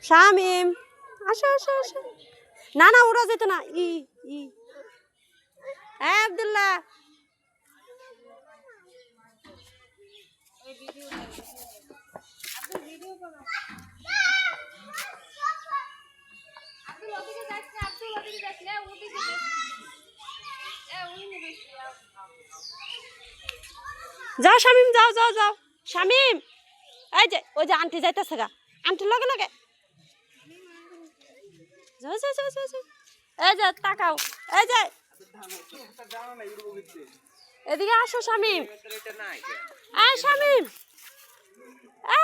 শামিম আসো আসো আসো। না না ওরা যেত না। ই ই হ্যাঁ আব্দুল্লাহ যাও শামিম যাও যাও যাও শামিম। এই যে ওই যে আন্টি যাইতেছে গা আন্টির লগে লগে যাও যাও যাও যাও যাও। এই যে তাকাও এই যে এদিকে আসো শামিম। এই শামিম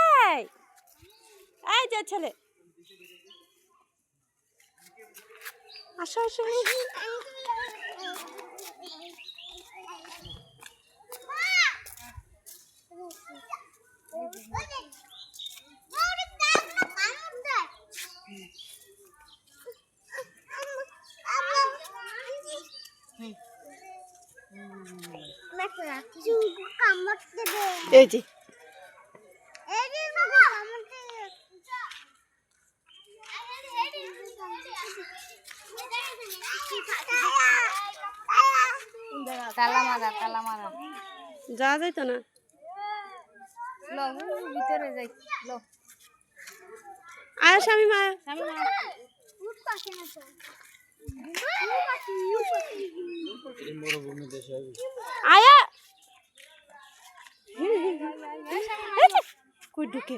এই এই যে ছেলে আসো আসো। এই যে তালা মারা যাওয়া যাইতো না। লো ভিতরে যাই লো আয়া শামিম আয়া আয়া কই ঢুকে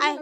আয়